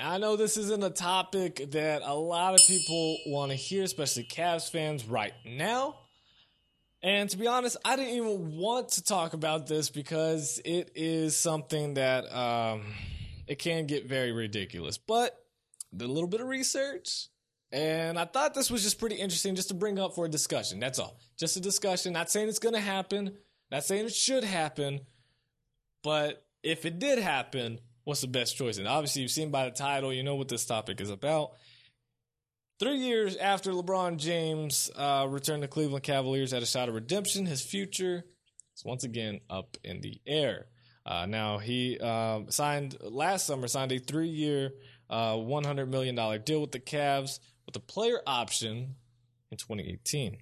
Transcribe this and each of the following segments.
Now, I know this isn't a topic that a lot of people want to hear, especially Cavs fans right now. And to be honest, I didn't even want to talk about this because it is something that it can get very ridiculous. But did a little bit of research, and I thought this was just pretty interesting just to bring up for a discussion. That's all. Just a discussion. Not saying it's going to happen. Not saying it should happen. But if it did happen, what's the best choice? And obviously, you've seen by the title, you know what this topic is about. 3 years after LeBron James returned to Cleveland Cavaliers at a shot of redemption, his future is once again up in the air. Now, he signed a 3-year, $100 million deal with the Cavs with a player option in 2018.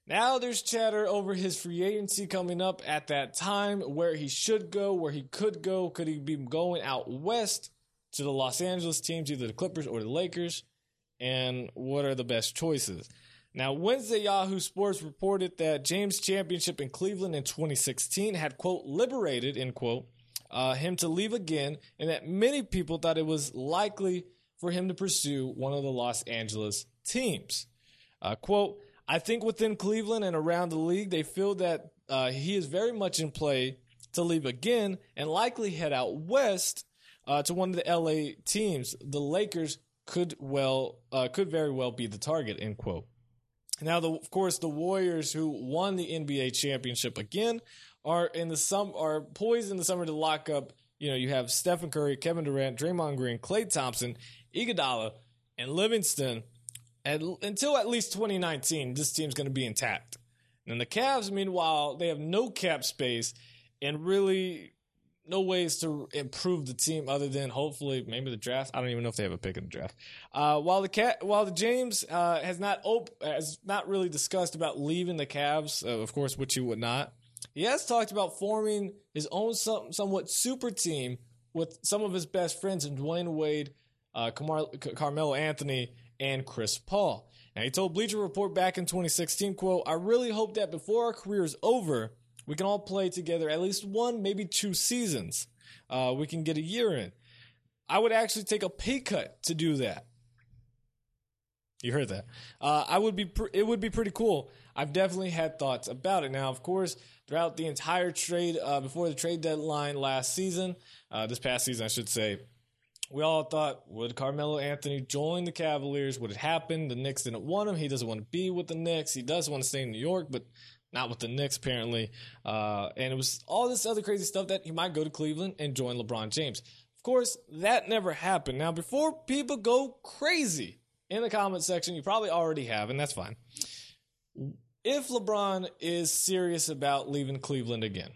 Now there's chatter over his free agency coming up at that time, where he should go, where he could go. Could he be going out west to the Los Angeles teams, either the Clippers or the Lakers? And what are the best choices? Now, Wednesday, Yahoo Sports reported that James' championship in Cleveland in 2016 had, quote, liberated, end quote, him to leave again, and that many people thought it was likely for him to pursue one of the Los Angeles teams. Quote, I think within Cleveland and around the league, they feel that he is very much in play to leave again and likely head out west to one of the LA teams. The Lakers could very well be the target, end quote. Now, of course, the Warriors, who won the NBA championship again, are poised in the summer to lock up. You know, you have Stephen Curry, Kevin Durant, Draymond Green, Klay Thompson, Iguodala, and Livingston. Until at least 2019, this team's going to be intact. And the Cavs, meanwhile, they have no cap space and really no ways to improve the team other than hopefully maybe the draft. I don't even know if they have a pick in the draft. While the James has not really discussed about leaving the Cavs, of course, which he would not. He has talked about forming his own somewhat super team with some of his best friends in Dwayne Wade, Carmelo Anthony, and Chris Paul. Now, he told Bleacher Report back in 2016, quote, I really hope that before our career is over, we can all play together at least one, maybe 2 seasons. We can get a year in. I would actually take a pay cut to do that. You heard that. It would be pretty cool. I've definitely had thoughts about it. Now, of course, throughout the entire trade, before the trade deadline this past season, I should say, we all thought, would Carmelo Anthony join the Cavaliers? Would it happen? The Knicks didn't want him. He doesn't want to be with the Knicks. He does want to stay in New York, but not with the Knicks, apparently. And it was all this other crazy stuff that he might go to Cleveland and join LeBron James. Of course, that never happened. Now, before people go crazy in the comment section, you probably already have, and that's fine. If LeBron is serious about leaving Cleveland again,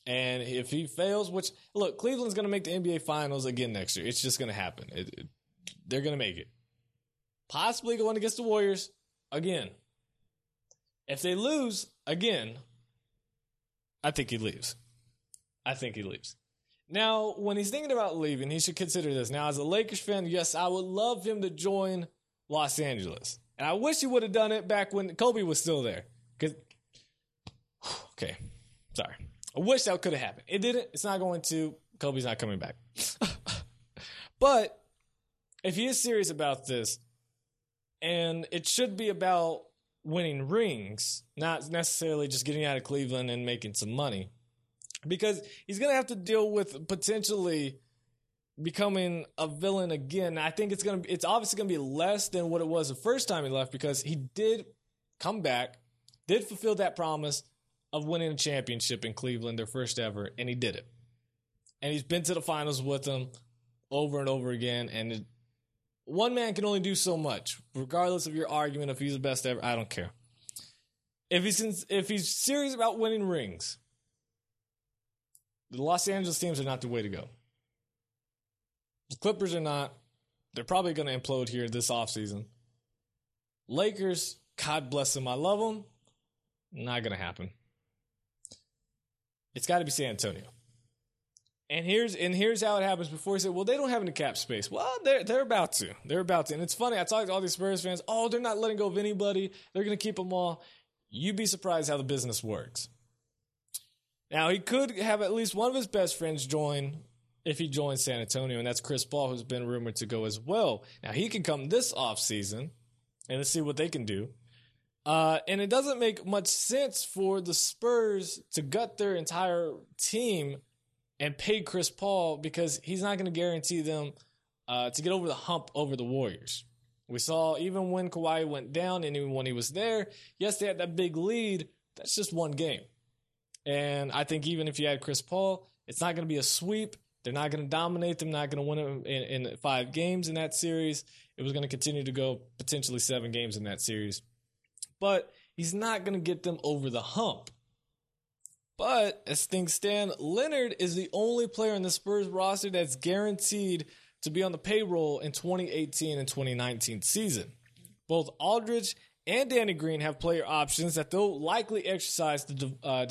and if he fails, which, look, Cleveland's going to make the NBA Finals again next year. It's just going to happen. They're going to make it. Possibly going against the Warriors again. If they lose again, I think he leaves. Now, when he's thinking about leaving, he should consider this. Now, as a Lakers fan, yes, I would love him to join Los Angeles. And I wish he would have done it back when Kobe was still there. Okay, sorry. I wish that could have happened. It didn't. It's not going to. Kobe's not coming back. But if he is serious about this, and it should be about winning rings, not necessarily just getting out of Cleveland and making some money, because he's going to have to deal with potentially becoming a villain again. I think it's obviously going to be less than what it was the first time he left, because he did come back, did fulfill that promise of winning a championship in Cleveland, their first ever, and he did it. And he's been to the finals with them over and over again, and one man can only do so much, regardless of your argument if he's the best ever. I don't care. If he's serious about winning rings, the Los Angeles teams are not the way to go. The Clippers are not. They're probably going to implode here this offseason. Lakers, God bless them, I love them. Not going to happen. It's got to be San Antonio. And here's how it happens. Before he said, well, they don't have any cap space. Well, they're about to. They're about to. And it's funny, I talked to all these Spurs fans. Oh, they're not letting go of anybody. They're going to keep them all. You'd be surprised how the business works. Now, he could have at least one of his best friends join if he joins San Antonio, and that's Chris Paul, who's been rumored to go as well. Now, he can come this offseason, and let's see what they can do. And it doesn't make much sense for the Spurs to gut their entire team and pay Chris Paul because he's not going to guarantee them to get over the hump over the Warriors. We saw even when Kawhi went down and even when he was there, yes, they had that big lead. That's just one game. And I think even if you had Chris Paul, it's not going to be a sweep. They're not going to dominate them, not going to win in 5 games in that series. It was going to continue to go potentially 7 games in that series. But he's not going to get them over the hump. But as things stand, Leonard is the only player in the Spurs roster that's guaranteed to be on the payroll in 2018 and 2019 season. Both Aldridge and Danny Green have player options that they'll likely exercise to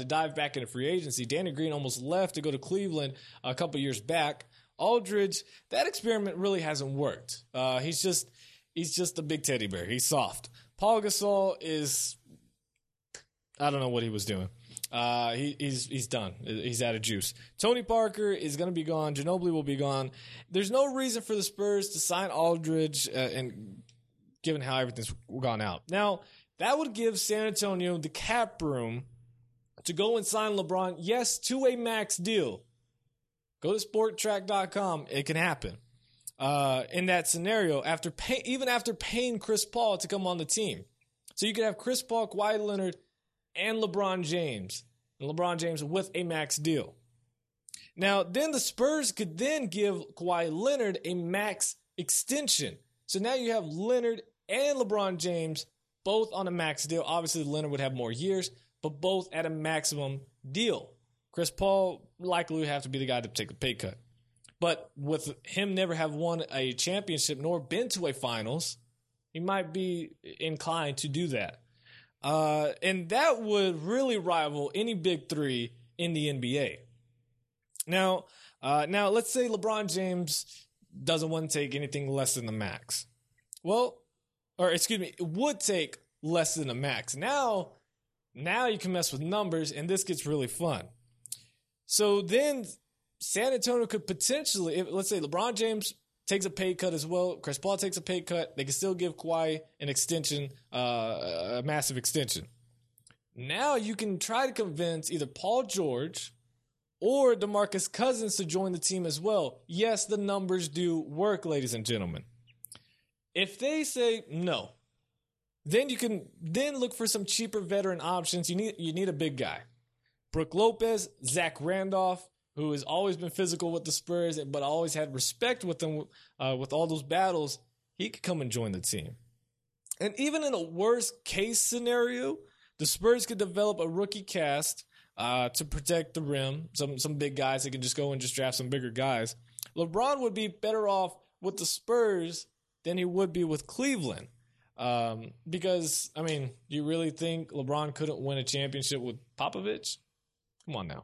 dive back into free agency. Danny Green almost left to go to Cleveland a couple years back. Aldridge, that experiment really hasn't worked. He's just a big teddy bear. He's soft. Paul Gasol is, I don't know what he was doing. He's done. He's out of juice. Tony Parker is going to be gone. Ginobili will be gone. There's no reason for the Spurs to sign Aldridge, and given how everything's gone out. Now, that would give San Antonio the cap room to go and sign LeBron, yes, to a max deal. Go to sporttrack.com. It can happen. In that scenario, even after paying Chris Paul to come on the team. So you could have Chris Paul, Kawhi Leonard, and LeBron James. And LeBron James with a max deal. Now, then the Spurs could then give Kawhi Leonard a max extension. So now you have Leonard and LeBron James both on a max deal. Obviously, Leonard would have more years, but both at a maximum deal. Chris Paul likely would have to be the guy to take the pay cut. But with him never have won a championship nor been to a finals, he might be inclined to do that. And that would really rival any big three in the NBA. Now let's say LeBron James doesn't want to take anything less than the max. Would take less than the max. Now you can mess with numbers, and this gets really fun. So then San Antonio could potentially, let's say LeBron James takes a pay cut as well, Chris Paul takes a pay cut, they can still give Kawhi an extension, a massive extension. Now you can try to convince either Paul George or DeMarcus Cousins to join the team as well. Yes, the numbers do work, ladies and gentlemen. If they say no, then you can then look for some cheaper veteran options. You need a big guy. Brook Lopez, Zach Randolph, who has always been physical with the Spurs, but always had respect with them with all those battles, he could come and join the team. And even in a worst case scenario, the Spurs could develop a rookie cast to protect the rim, some big guys that can just go and just draft some bigger guys. LeBron would be better off with the Spurs than he would be with Cleveland. Because, I mean, do you really think LeBron couldn't win a championship with Popovich? Come on now.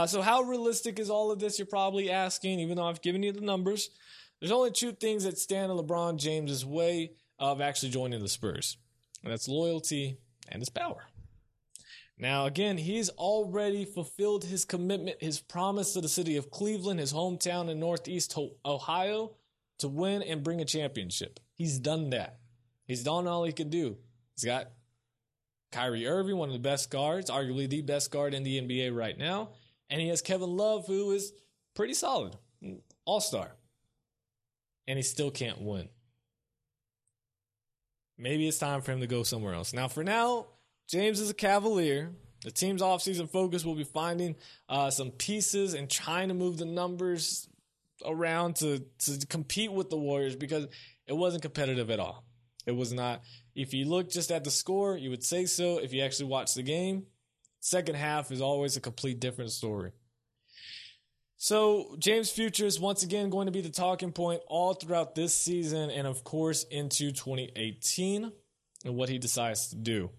So how realistic is all of this, you're probably asking, even though I've given you the numbers. There's only 2 things that stand in LeBron James' way of actually joining the Spurs. And that's loyalty and his power. Now, again, he's already fulfilled his commitment, his promise to the city of Cleveland, his hometown in Northeast Ohio, to win and bring a championship. He's done that. He's done all he could do. He's got Kyrie Irving, one of the best guards, arguably the best guard in the NBA right now. And he has Kevin Love, who is pretty solid, all-star. And he still can't win. Maybe it's time for him to go somewhere else. Now, for now, James is a Cavalier. The team's offseason focus will be finding some pieces and trying to move the numbers around to compete with the Warriors because it wasn't competitive at all. It was not. If you look just at the score, you would say so. If you actually watch the game, second half is always a complete different story. So James' future is once again going to be the talking point all throughout this season and, of course, into 2018 and what he decides to do.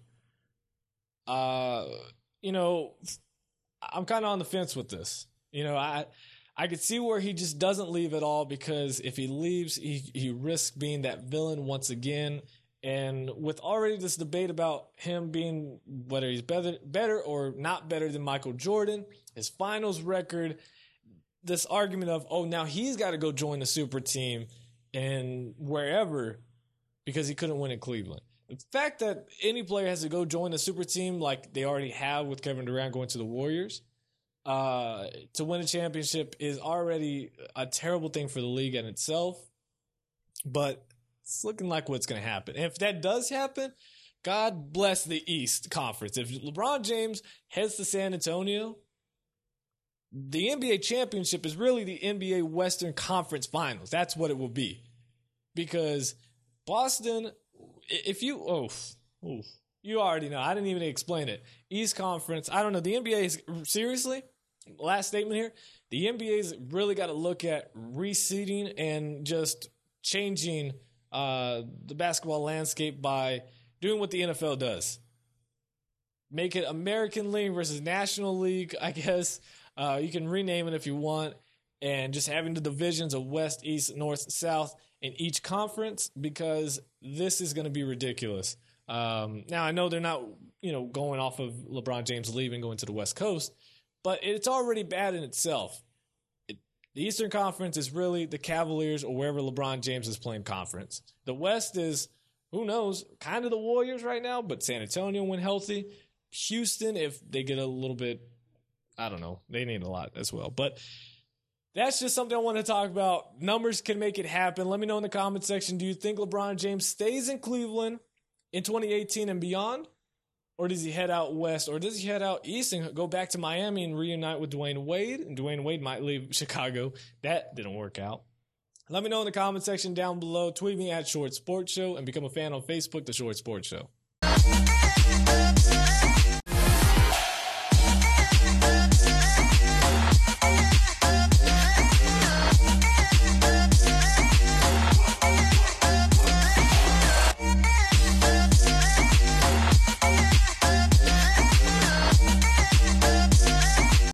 I'm kind of on the fence with this. I could see where he just doesn't leave at all because if he leaves, he risks being that villain once again. And with already this debate about him being whether he's better or not better than Michael Jordan, his finals record, this argument of, oh, now he's got to go join the super team and wherever because he couldn't win in Cleveland. The fact that any player has to go join the super team like they already have with Kevin Durant going to the Warriors to win a championship is already a terrible thing for the league in itself. But it's looking like what's going to happen. And if that does happen, God bless the East Conference. If LeBron James heads to San Antonio, the NBA championship is really the NBA Western Conference Finals. That's what it will be. Because Boston, if you, you already know. I didn't even explain it. East Conference, I don't know. The NBA is, seriously, last statement here, the NBA's really got to look at reseeding and just changing the basketball landscape by doing what the NFL does. Make it American League versus National League, I guess. You can rename it if you want. And just having the divisions of West, East, North, South in each conference, because this is going to be ridiculous. Now, I know they're not, going off of LeBron James leaving, going to the West Coast, but it's already bad in itself. The Eastern Conference is really the Cavaliers or wherever LeBron James is playing conference. The West is, who knows, kind of the Warriors right now, but San Antonio when healthy. Houston, if they get a little bit, I don't know, they need a lot as well. But that's just something I want to talk about. Numbers can make it happen. Let me know in the comment section, do you think LeBron James stays in Cleveland in 2018 and beyond? Or does he head out west? Or does he head out east and go back to Miami and reunite with Dwayne Wade? And Dwayne Wade might leave Chicago. That didn't work out. Let me know in the comment section down below. Tweet me at Short Sports Show and become a fan on Facebook, The Short Sports Show.